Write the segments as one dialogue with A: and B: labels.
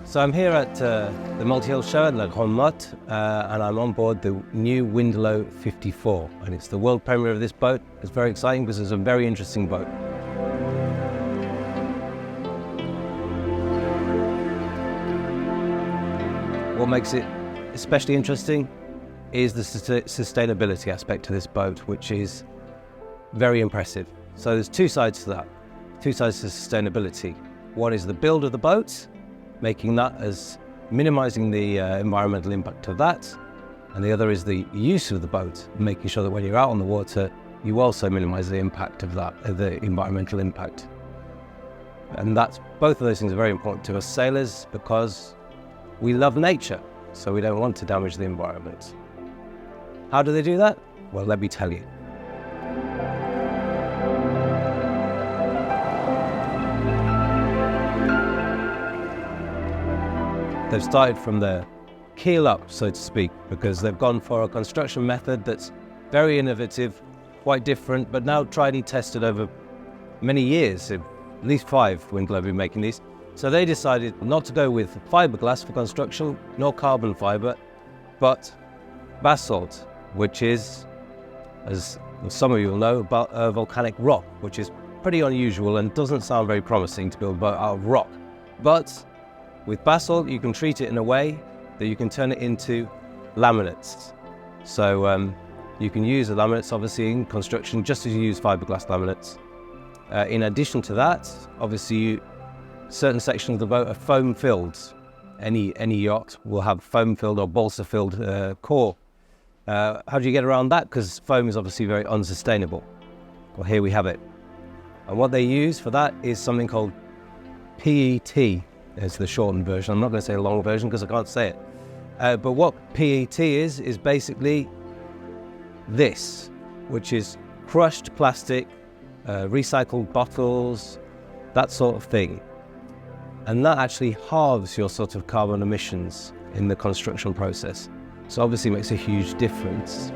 A: So I'm here at the multi-hull show at La Grande Motte, and I'm on board the new Windelo 54, and it's the world premiere of this boat. It's very exciting because it's a very interesting boat. What makes it especially interesting is the sustainability aspect to this boat, which is very impressive. So there's two sides to that, two sides to sustainability. One is the build of the boat, making that as minimizing the environmental impact of that. And the other is the use of the boat, making sure that when you're out on the water, you also minimize the impact of that, the environmental impact. And both of those things are very important to us sailors because we love nature, so we don't want to damage the environment. How do they do that? Well, let me tell you. They've started from the keel up, so to speak, because they've gone for a construction method that's very innovative, quite different, but now tried and tested over many years, at least 5 Windelo have been making these. So they decided not to go with fiberglass for construction, nor carbon fiber, but basalt, which is, as some of you will know, about volcanic rock, which is pretty unusual and doesn't sound very promising to build a boat out of rock. But with basalt, you can treat it in a way that you can turn it into laminates. So you can use the laminates, obviously, in construction, just as you use fiberglass laminates. In addition to that, obviously, certain sections of the boat are foam-filled. Any yacht will have foam-filled or balsa-filled core. How do you get around that? Because foam is obviously very unsustainable. Well, here we have it. And what they use for that is something called PET. It's the shortened version. I'm not going to say a long version because I can't say it. But what PET is basically this, which is crushed plastic, recycled bottles, that sort of thing. And that actually halves your sort of carbon emissions in the construction process. So obviously makes a huge difference.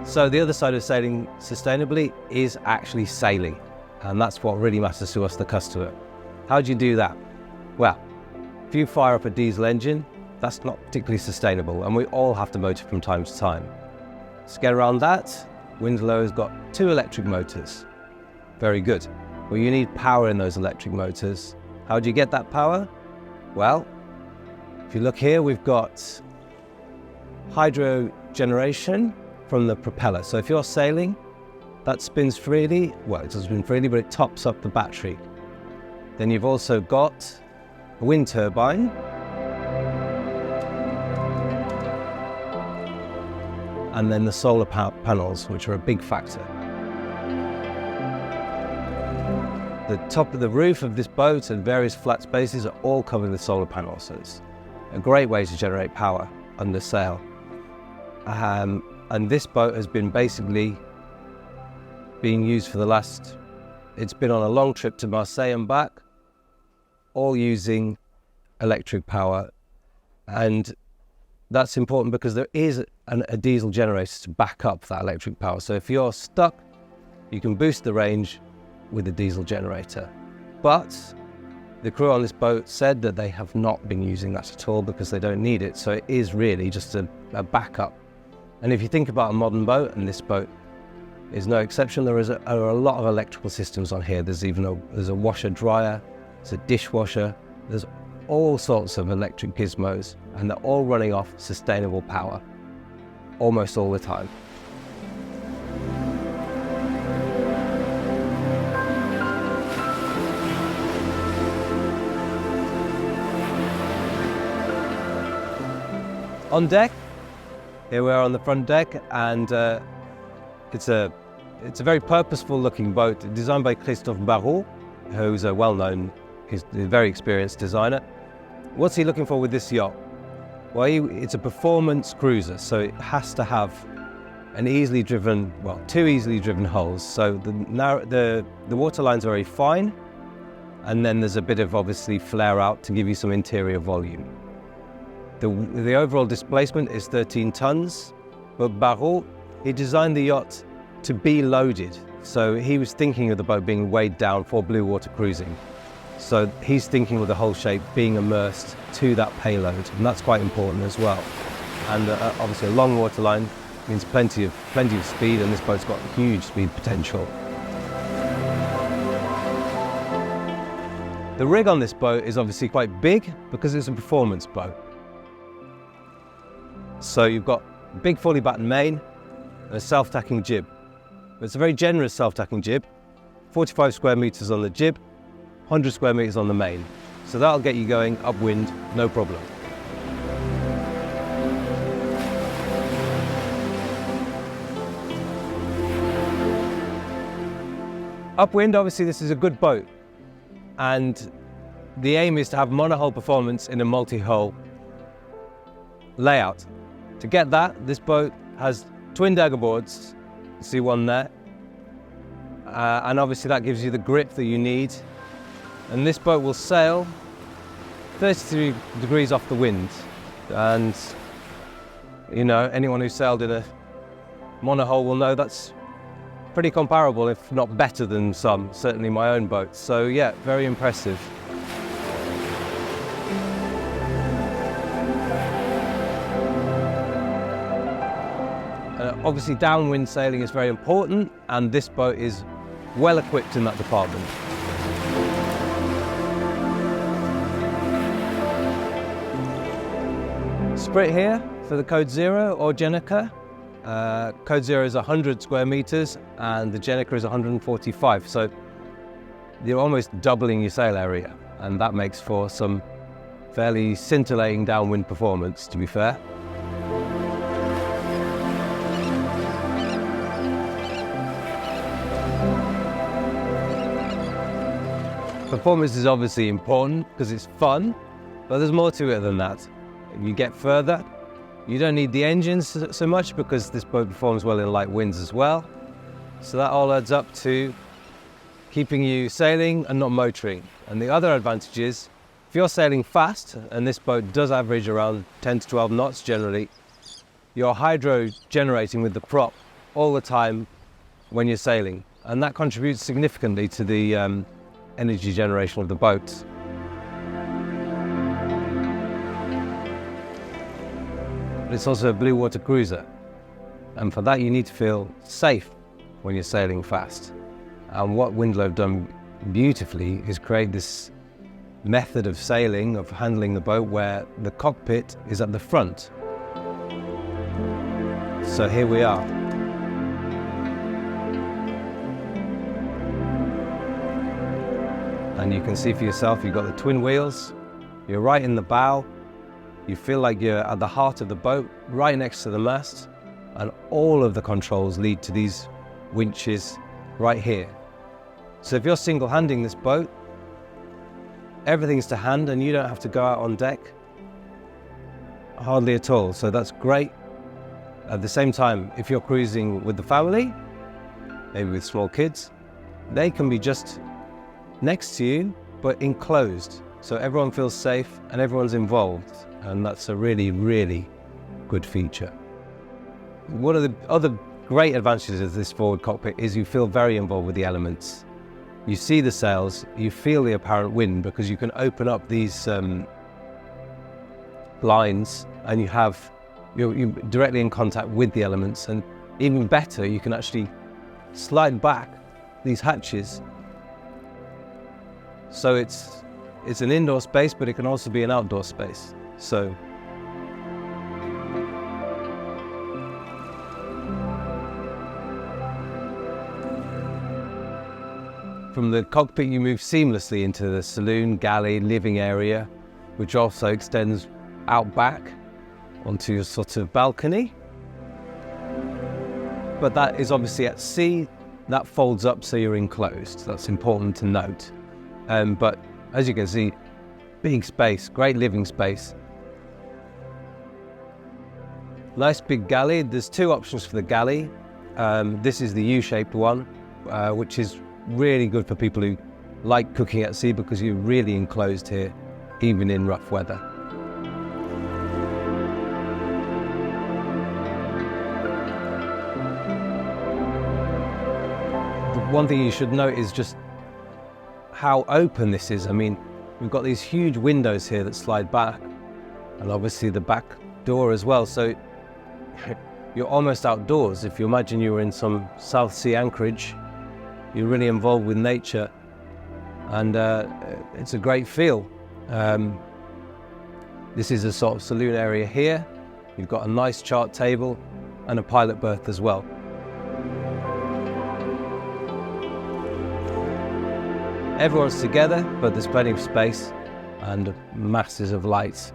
A: So the other side of sailing sustainably is actually sailing. And that's what really matters to us, the customer. How do you do that? Well, if you fire up a diesel engine, that's not particularly sustainable, and we all have to motor from time to time. To get around that, Windelo has got 2 electric motors. Very good. Well, you need power in those electric motors. How do you get that power? Well, if you look here, we've got hydro generation from the propeller. So if you're sailing, that spins freely. Well, it doesn't spin freely, but it tops up the battery. Then you've also got a wind turbine. And then the solar panels, which are a big factor. The top of the roof of this boat and various flat spaces are all covered with solar panels, so it's a great way to generate power under sail. And this boat has been basically being used for it's been on a long trip to Marseille and back, all using electric power. And that's important because there is a diesel generator to back up that electric power. So if you're stuck, you can boost the range with a diesel generator. But the crew on this boat said that they have not been using that at all because they don't need it. So it is really just a backup. And if you think about a modern boat, and this boat is no exception, there are a lot of electrical systems on here. There's a washer dryer, there's a dishwasher, there's all sorts of electric gizmos, and they're all running off sustainable power almost all the time. On deck, here we are on the front deck, and it's a very purposeful looking boat designed by Christophe Barrault, who's a well-known, he's a very experienced designer. What's he looking for with this yacht? Well, it's a performance cruiser, so it has to have an easily driven, well, 2 easily driven hulls. So the water lines are very fine, and then there's a bit of obviously flare out to give you some interior volume. The overall displacement is 13 tons, but Barrault, he designed the yacht to be loaded. So he was thinking of the boat being weighed down for blue water cruising. So he's thinking of the whole shape being immersed to that payload, and that's quite important as well. And obviously a long waterline means plenty of speed, and this boat's got huge speed potential. The rig on this boat is obviously quite big because it's a performance boat. So you've got a big fully battened main and a self-tacking jib. It's a very generous self-tacking jib, 45 square meters on the jib, 100 square meters on the main. So that'll get you going upwind, no problem. Upwind, obviously this is a good boat, and the aim is to have monohull performance in a multi-hull layout. To get that, this boat has twin dagger boards, you see one there, and obviously that gives you the grip that you need. And this boat will sail 33 degrees off the wind, and you know, anyone who's sailed in a monohull will know that's pretty comparable, if not better than some, certainly my own boat. So yeah, very impressive. Obviously downwind sailing is very important, and this boat is well equipped in that department. Sprit here for the Code Zero or Jenica. Code Zero is 100 square meters and the Jenica is 145, so you're almost doubling your sail area, and that makes for some fairly scintillating downwind performance, to be fair. Performance is obviously important because it's fun, but there's more to it than that. You get further, you don't need the engines so much because this boat performs well in light winds as well. So that all adds up to keeping you sailing and not motoring. And the other advantage is, if you're sailing fast, and this boat does average around 10 to 12 knots generally, you're hydro generating with the prop all the time when you're sailing. And that contributes significantly to the energy generation of the boat. But it's also a blue water cruiser, and for that you need to feel safe when you're sailing fast. And what Windelo have done beautifully is create this method of sailing, of handling the boat, where the cockpit is at the front. So here we are. And you can see for yourself, you've got the twin wheels, you're right in the bow, you feel like you're at the heart of the boat, right next to the mast, and all of the controls lead to these winches right here. So if you're single-handing this boat, everything's to hand and you don't have to go out on deck hardly at all, so that's great. At the same time, if you're cruising with the family, maybe with small kids, they can be just next to you, but enclosed. So everyone feels safe and everyone's involved. And that's a really, really good feature. One of the other great advantages of this forward cockpit is you feel very involved with the elements. You see the sails, you feel the apparent wind because you can open up these blinds and you're directly in contact with the elements, and even better, you can actually slide back these hatches. So it's an indoor space, but it can also be an outdoor space. So from the cockpit you move seamlessly into the saloon, galley, living area, which also extends out back onto your sort of balcony. But that is obviously at sea, that folds up so you're enclosed. That's important to note. But as you can see, big space, great living space. Nice big galley. There's two options for the galley. This is the U-shaped one, which is really good for people who like cooking at sea because you're really enclosed here, even in rough weather. The one thing you should note is just how open this is. I mean, we've got these huge windows here that slide back, and obviously the back door as well. So you're almost outdoors. If you imagine you were in some South Sea anchorage, you're really involved with nature, and it's a great feel. This is a sort of saloon area here. You've got a nice chart table and a pilot berth as well. Everyone's together, but there's plenty of space and masses of lights.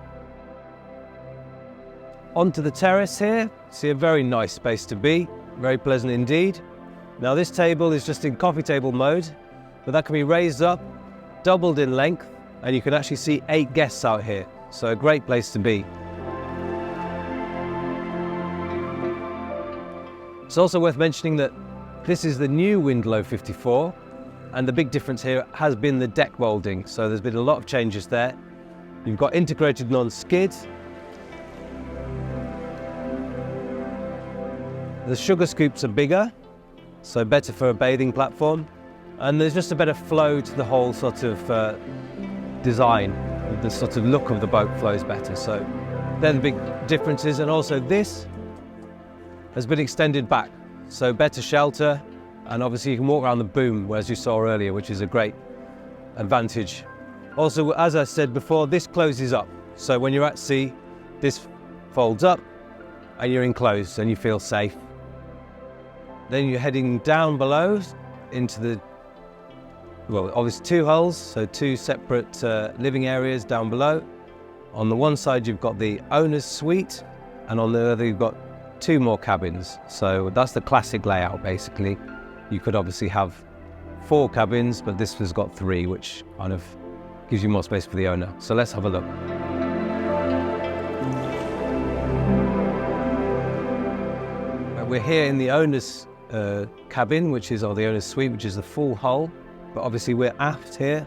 A: Onto the terrace here, see a very nice space to be, very pleasant indeed. Now this table is just in coffee table mode, but that can be raised up, doubled in length, and you can actually see 8 guests out here. So a great place to be. It's also worth mentioning that this is the new Windelo 54, and the big difference here has been the deck moulding. So there's been a lot of changes there. You've got integrated non-skid. The sugar scoops are bigger, so better for a bathing platform. And there's just a better flow to the whole sort of design. The sort of look of the boat flows better. So they're the big differences. And also this has been extended back, so better shelter. And obviously you can walk around the boom, as you saw earlier, which is a great advantage. Also, as I said before, this closes up. So when you're at sea, this folds up and you're enclosed and you feel safe. Then you're heading down below into the, well, obviously 2 hulls, so 2 separate living areas down below. On the one side you've got the owner's suite, and on the other you've got 2 more cabins. So that's the classic layout basically. You could obviously have 4 cabins, but this has got 3, which kind of gives you more space for the owner. So let's have a look. We're here in the owner's cabin, which is, or the owner's suite, which is the full hull. But obviously we're aft here,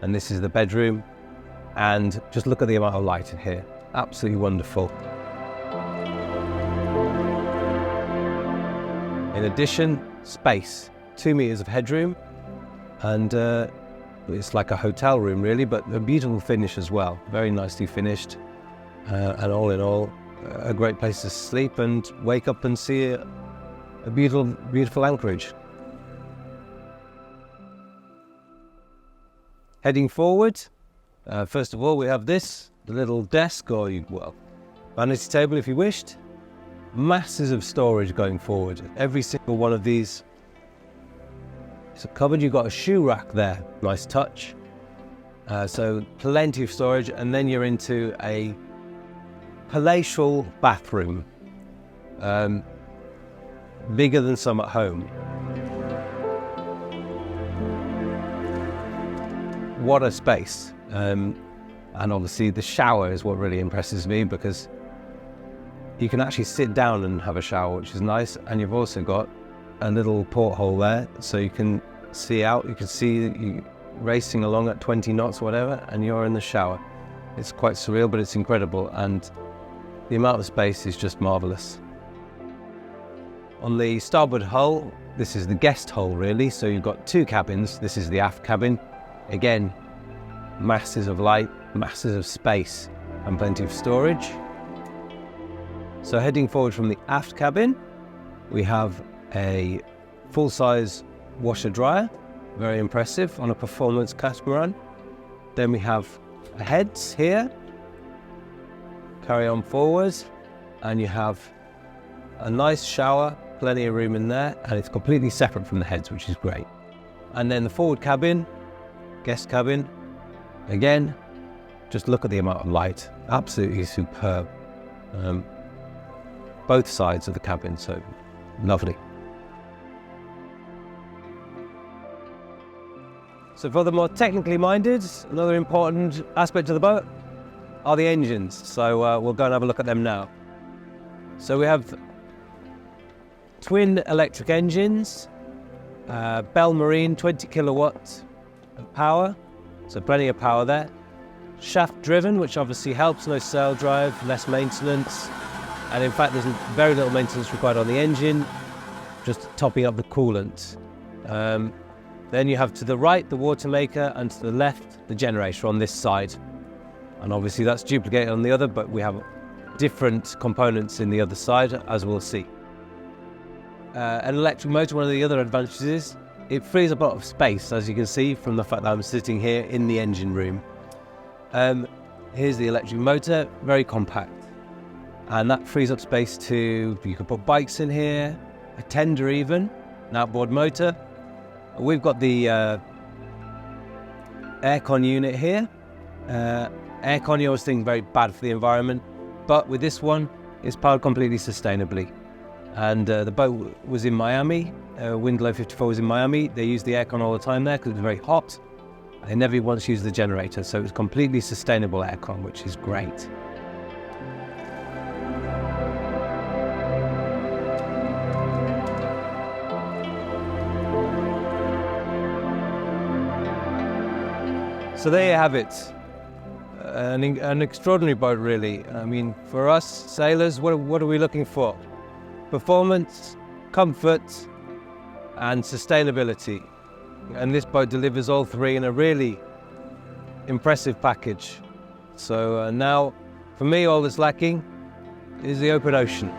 A: and this is the bedroom. And just look at the amount of light in here. Absolutely wonderful. In addition, space. 2 meters of headroom, and it's like a hotel room really, but a beautiful finish as well. Very nicely finished, and all in all, a great place to sleep and wake up and see a beautiful, beautiful anchorage. Heading forward, first of all we have this, the little desk, or well, vanity table if you wished. Masses of storage going forward. Every single one of these is a cupboard. You've got a shoe rack there, nice touch. So plenty of storage, and then you're into a palatial bathroom, bigger than some at home. What a space. And obviously the shower is what really impresses me, because you can actually sit down and have a shower, which is nice. And you've also got a little porthole there, so you can see out. You can see you racing along at 20 knots or whatever, and you're in the shower. It's quite surreal, but it's incredible, and the amount of space is just marvelous. On the starboard hull, this is the guest hull really, so you've got 2 cabins. This is the aft cabin. Again, masses of light, masses of space, and plenty of storage. So heading forward from the aft cabin, we have a full-size washer dryer, very impressive on a performance catamaran. Then we have heads here. Carry on forward, and you have a nice shower, plenty of room in there, and it's completely separate from the heads, which is great. And then the forward cabin, guest cabin, again, just look at the amount of light, absolutely superb. Both sides of the cabin, so lovely. So for the more technically minded, another important aspect of the boat are the engines. So we'll go and have a look at them now. So we have twin electric engines, Bell Marine 20 kilowatt of power, so plenty of power there. Shaft driven, which obviously helps, no sail drive, less maintenance. And in fact, there's very little maintenance required on the engine, just topping up the coolant. Then you have to the right the water maker, and to the left the generator on this side. And obviously that's duplicated on the other, but we have different components in the other side, as we'll see. An electric motor, one of the other advantages is it frees up a lot of space, as you can see from the fact that I'm sitting here in the engine room. Here's the electric motor, very compact. And that frees up space you can put bikes in here, a tender even, an outboard motor. We've got the aircon unit here. Aircon, you always think very bad for the environment, but with this one, it's powered completely sustainably. And the boat was in Miami, Windelo 54 was in Miami. They used the aircon all the time there because it was very hot. They never once used the generator, so it was completely sustainable aircon, which is great. So there you have it. An extraordinary boat, really. I mean, for us sailors, what are we looking for? Performance, comfort, and sustainability. And this boat delivers all three in a really impressive package. So now, for me, all that's lacking is the open ocean.